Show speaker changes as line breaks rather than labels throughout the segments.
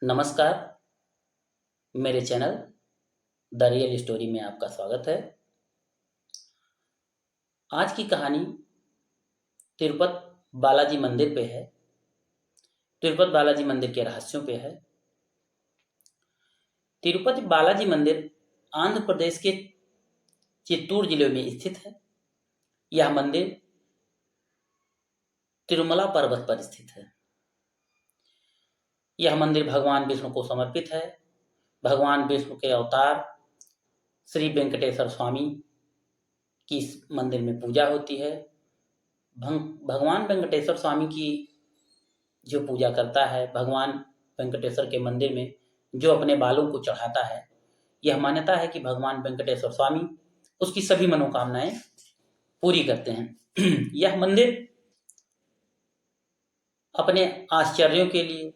नमस्कार। मेरे channel the real story में आपका स्वागत है। आज की कहानी तिरुपति बालाजी मंदिर पे है। तिरुपति बालाजी मंदिर के रहस्यों पे है। तिरुपति बालाजी मंदिर आंध्र प्रदेश के चित्तूर जिले में स्थित है। यह मंदिर तिरुमला पर्वत पर स्थित है। यह मंदिर भगवान विष्णु को समर्पित है। भगवान विष्णु के अवतार श्री वेंकटेश्वर स्वामी की इस मंदिर में पूजा होती है। भगवान वेंकटेश्वर स्वामी की जो पूजा करता है, भगवान वेंकटेश्वर के मंदिर में जो अपने बालों को चढ़ाता है, यह मान्यता है कि भगवान वेंकटेश्वर स्वामी उसकी सभी मनोकामनाएं पूरी करते हैं। यह मंदिर अपने आश्चर्यों के लिए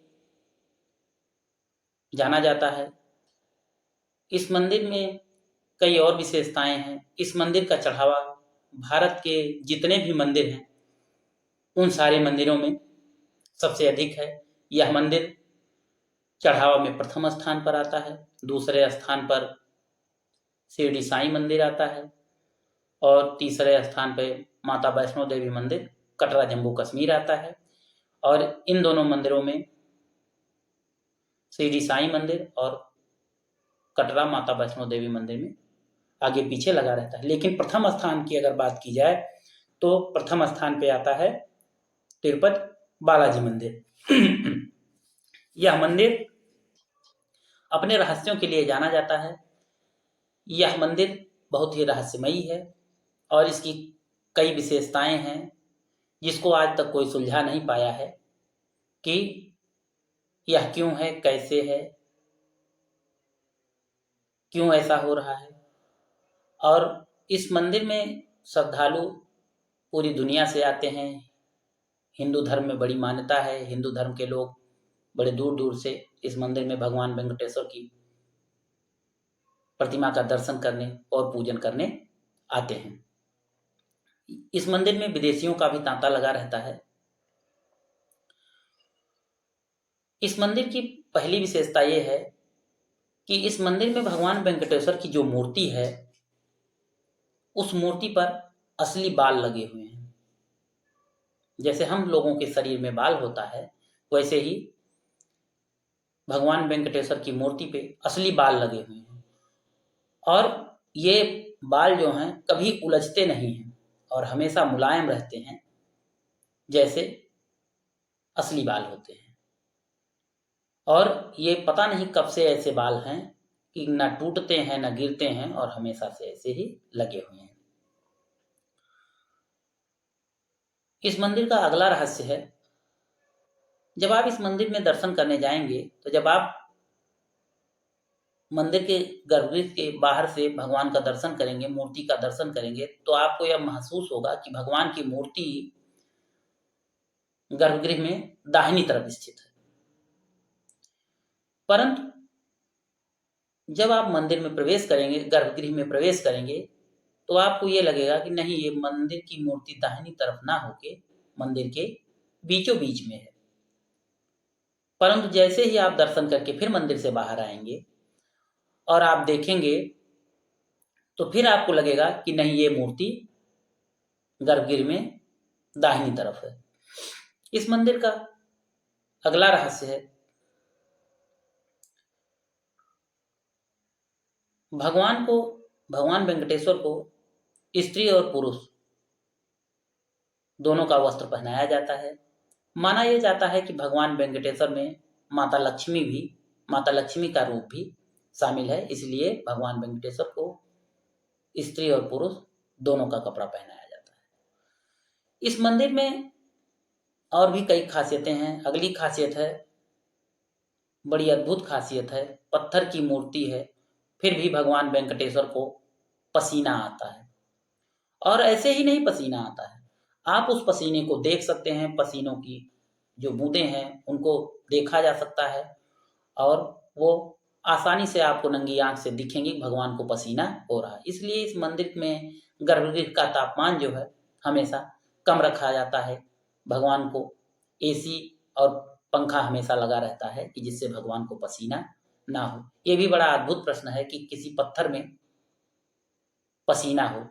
जाना जाता है। इस मंदिर में कई और विशेषताएं हैं। इस मंदिर का चढ़ावा भारत के जितने भी मंदिर हैं उन सारे मंदिरों में सबसे अधिक है। यह मंदिर चढ़ावा में प्रथम स्थान पर आता है। दूसरे स्थान पर शिरडी साईं मंदिर आता है और तीसरे स्थान पर माता वैष्णो देवी मंदिर कटरा जम्मू कश्मीर आता है। और इन दोनों मंदिरों में शिरडी साईं मंदिर और कटरा माता वैष्णो देवी मंदिर में आगे पीछे लगा रहता है। लेकिन प्रथम स्थान की अगर बात की जाए तो प्रथम स्थान पे आता है तिरुपति बालाजी मंदिर। यह मंदिर अपने रहस्यों के लिए जाना जाता है। यह मंदिर बहुत ही रहस्यमयी है और इसकी कई विशेषताएं हैं जिसको आज तक कोई सुलझा नहीं पाया है कि यह क्यों है, कैसे है, क्यों ऐसा हो रहा है। और इस मंदिर में श्रद्धालु पूरी दुनिया से आते हैं। हिंदू धर्म में बड़ी मान्यता है। हिंदू धर्म के लोग बड़े दूर दूर से इस मंदिर में भगवान वेंकटेश्वर की प्रतिमा का दर्शन करने और पूजन करने आते हैं। इस मंदिर में विदेशियों का भी तांता लगा रहता है। इस मंदिर की पहली विशेषता यह है कि इस मंदिर में भगवान वेंकटेश्वर की जो मूर्ति है उस मूर्ति पर असली बाल लगे हुए हैं। जैसे हम लोगों के शरीर में बाल होता है वैसे ही भगवान वेंकटेश्वर की मूर्ति पे असली बाल लगे हुए हैं और ये बाल जो हैं कभी उलझते नहीं हैं और हमेशा मुलायम रहते हैं जैसे असली बाल होते हैं। और ये पता नहीं कब से ऐसे बाल हैं कि ना टूटते हैं ना गिरते हैं और हमेशा से ऐसे ही लगे हुए हैं। इस मंदिर का अगला रहस्य है, जब आप इस मंदिर में दर्शन करने जाएंगे तो जब आप मंदिर के गर्भगृह के बाहर से भगवान का दर्शन करेंगे, मूर्ति का दर्शन करेंगे, तो आपको यह महसूस होगा कि भगवान की मूर्ति गर्भगृह में दाहिनी तरफ स्थित है। परंतु जब आप मंदिर में प्रवेश करेंगे, गर्भगृह में प्रवेश करेंगे, तो आपको ये लगेगा कि नहीं, ये मंदिर की मूर्ति दाहिनी तरफ ना होके मंदिर के बीचों बीच में है। परंतु जैसे ही आप दर्शन करके फिर मंदिर से बाहर आएंगे और आप देखेंगे तो फिर आपको लगेगा कि नहीं, ये मूर्ति गर्भगृह में दाहिनी तरफ है। इस मंदिर का अगला रहस्य है, भगवान वेंकटेश्वर को स्त्री और पुरुष दोनों का वस्त्र पहनाया जाता है। माना यह जाता है कि भगवान वेंकटेश्वर में माता लक्ष्मी का रूप भी शामिल है, इसलिए भगवान वेंकटेश्वर को स्त्री और पुरुष दोनों का कपड़ा पहनाया जाता है। इस मंदिर में और भी कई खासियतें हैं। अगली खासियत है, बड़ी अद्भुत खासियत है, पत्थर की मूर्ति है, फिर भी भगवान वेंकटेश्वर को पसीना आता है। और ऐसे ही नहीं पसीना आता है, आप उस पसीने को देख सकते हैं। पसीनों की जो बूंदें हैं उनको देखा जा सकता है और वो आसानी से आपको नंगी आंख से दिखेंगी, भगवान को पसीना हो रहा है। इसलिए इस मंदिर में गर्भगृह का तापमान जो है हमेशा कम रखा जाता है। भगवान को एसी और पंखा हमेशा लगा रहता है कि जिससे भगवान को पसीना ना हो। ये भी बड़ा अद्भुत प्रश्न है कि किसी पत्थर में पसीना हो।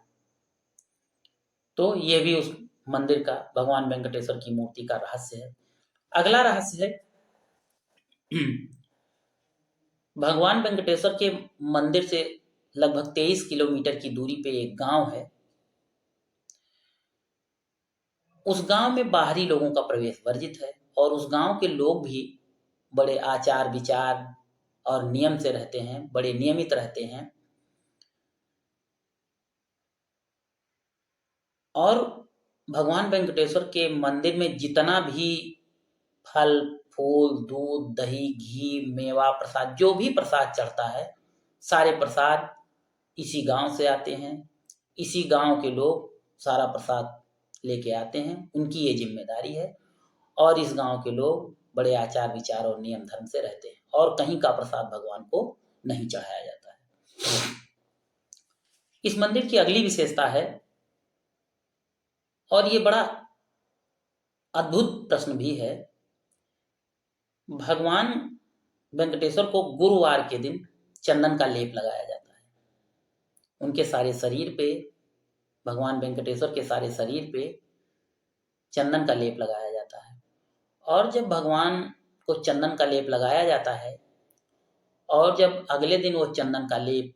तो ये भी उस मंदिर का, भगवान वेंकटेश्वर की मूर्ति का रहस्य है। अगला रहस्य है भगवान वेंकटेश्वर के मंदिर से लगभग 23 किलोमीटर की दूरी पे एक गांव है। उस गांव में बाहरी लोगों का प्रवेश वर्जित है और उस गांव के लोग भी बड़े आचार विचार और नियम से रहते हैं, बड़े नियमित रहते हैं। और भगवान वेंकटेश्वर के मंदिर में जितना भी फल फूल दूध दही घी मेवा प्रसाद, जो भी प्रसाद चढ़ता है, सारे प्रसाद इसी गांव से आते हैं। इसी गांव के लोग सारा प्रसाद लेके आते हैं, उनकी ये जिम्मेदारी है। और इस गांव के लोग बड़े आचार विचार और नियम धर्म से रहते हैं और कहीं का प्रसाद भगवान को नहीं चढ़ाया जाता है। इस मंदिर की अगली विशेषता है, और ये बड़ा अद्भुत प्रश्न भी है, भगवान वेंकटेश्वर को गुरुवार के दिन चंदन का लेप लगाया जाता है। उनके सारे शरीर पे, भगवान वेंकटेश्वर के सारे शरीर पे चंदन का लेप लगाया जाता है। और जब भगवान को चंदन का लेप लगाया जाता है और जब अगले दिन वो चंदन का लेप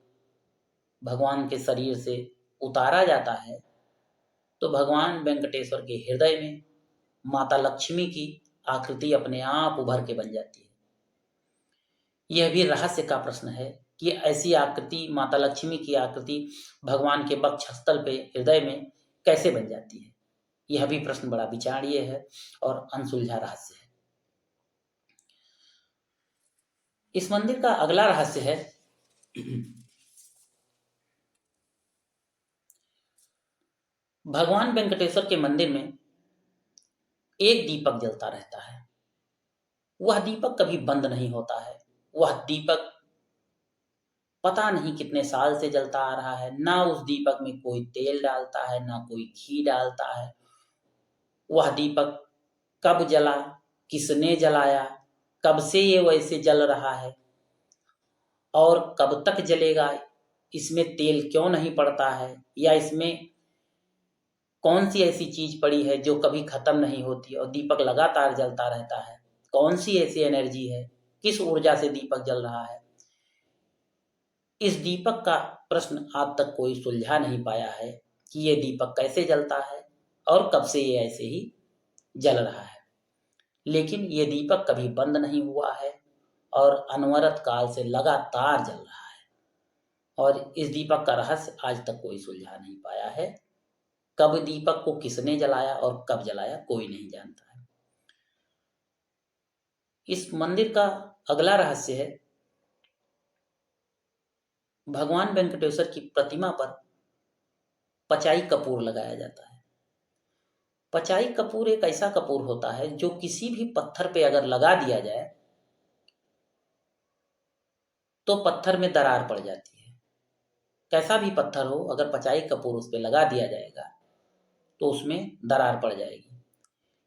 भगवान के शरीर से उतारा जाता है, तो भगवान वेंकटेश्वर के हृदय में माता लक्ष्मी की आकृति अपने आप उभर के बन जाती है। यह भी रहस्य का प्रश्न है कि ऐसी आकृति, माता लक्ष्मी की आकृति भगवान के वक्षस्थल पे हृदय में कैसे बन जाती है। यह भी प्रश्न बड़ा विचारणीय है और अनसुलझा रहस्य है। इस मंदिर का अगला रहस्य है भगवान वेंकटेश्वर के मंदिर में एक दीपक जलता रहता है। वह दीपक कभी बंद नहीं होता है। वह दीपक पता नहीं कितने साल से जलता आ रहा है। ना उस दीपक में कोई तेल डालता है, ना कोई घी डालता है। वह दीपक कब जला, किसने जलाया, कब से ये वैसे जल रहा है और कब तक जलेगा, इसमें तेल क्यों नहीं पड़ता है, या इसमें कौन सी ऐसी चीज पड़ी है जो कभी खत्म नहीं होती और दीपक लगातार जलता रहता है। कौन सी ऐसी एनर्जी है, किस ऊर्जा से दीपक जल रहा है। इस दीपक का प्रश्न आज तक कोई सुलझा नहीं पाया है कि ये दीपक कैसे जलता है और कब से ये ऐसे ही जल रहा है। लेकिन ये दीपक कभी बंद नहीं हुआ है और अनवरत काल से लगातार जल रहा है। और इस दीपक का रहस्य आज तक कोई सुलझा नहीं पाया है। कब दीपक को किसने जलाया और कब जलाया, कोई नहीं जानता है। इस मंदिर का अगला रहस्य है, भगवान वेंकटेश्वर की प्रतिमा पर पचाई कपूर लगाया जाता है। पचाई कपूर एक ऐसा कपूर होता है जो किसी भी पत्थर पे अगर लगा दिया जाए तो पत्थर में दरार पड़ जाती है। कैसा भी पत्थर हो, अगर पचाई कपूर उस पे लगा दिया जाएगा तो उसमें दरार पड़ जाएगी।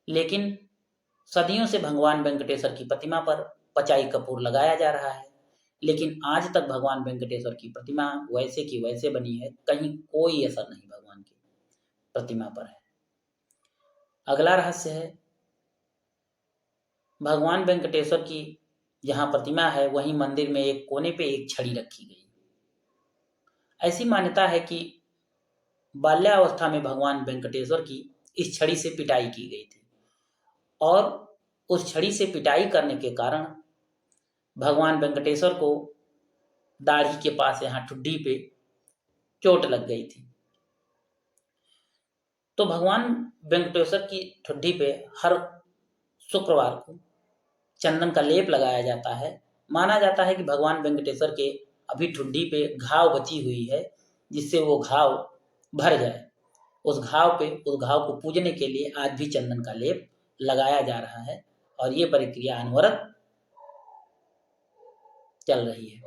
लेकिन सदियों से भगवान वेंकटेश्वर की प्रतिमा पर पचाई कपूर लगाया जा रहा है, लेकिन आज तक भगवान वेंकटेश्वर की प्रतिमा वैसे की वैसे बनी है, कहीं कोई असर नहीं भगवान की प्रतिमा पर है। अगला रहस्य है, भगवान वेंकटेश्वर की जहाँ प्रतिमा है वहीं मंदिर में एक कोने पे एक छड़ी रखी गई। ऐसी मान्यता है कि बाल्यावस्था में भगवान वेंकटेश्वर की इस छड़ी से पिटाई की गई थी और उस छड़ी से पिटाई करने के कारण भगवान वेंकटेश्वर को दाढ़ी के पास, यहाँ ठुड्डी पे चोट लग गई थी। तो भगवान वेंकटेश्वर की ठुड्डी पे हर शुक्रवार को चंदन का लेप लगाया जाता है। माना जाता है कि भगवान वेंकटेश्वर के अभी ठुड्डी पे घाव बची हुई है, जिससे वो घाव भर जाए। उस घाव को पूजने के लिए आज भी चंदन का लेप लगाया जा रहा है और ये प्रक्रिया अनवरत चल रही है।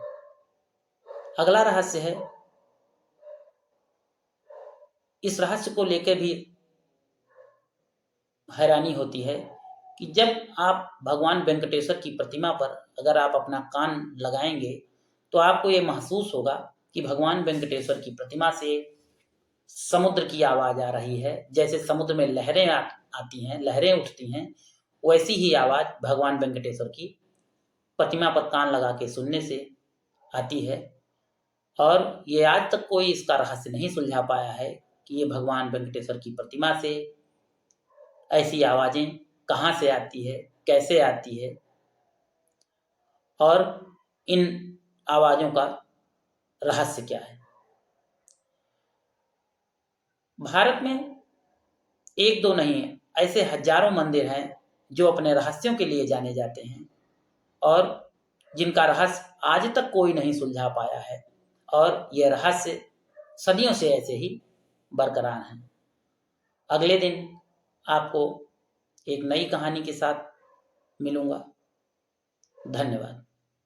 अगला रहस्य है, इस रहस्य को लेकर भी हैरानी होती है कि जब आप भगवान वेंकटेश्वर की प्रतिमा पर अगर आप अपना कान लगाएंगे तो आपको ये महसूस होगा कि भगवान वेंकटेश्वर की प्रतिमा से समुद्र की आवाज आ रही है। जैसे समुद्र में लहरें आती हैं, लहरें उठती हैं, वैसी ही आवाज भगवान वेंकटेश्वर की प्रतिमा पर कान लगा के सुनने से आती है। और ये आज तक कोई इसका रहस्य नहीं सुलझा पाया है कि ये भगवान वेंकटेश्वर की प्रतिमा से ऐसी आवाजें कहाँ से आती है, कैसे आती है, और इन आवाजों का रहस्य क्या है। भारत में एक दो नहीं है, ऐसे हजारों मंदिर हैं जो अपने रहस्यों के लिए जाने जाते हैं और जिनका रहस्य आज तक कोई नहीं सुलझा पाया है, और यह रहस्य सदियों से ऐसे ही बरकरार हैं। अगले दिन आपको एक नई कहानी के साथ मिलूंगा। धन्यवाद।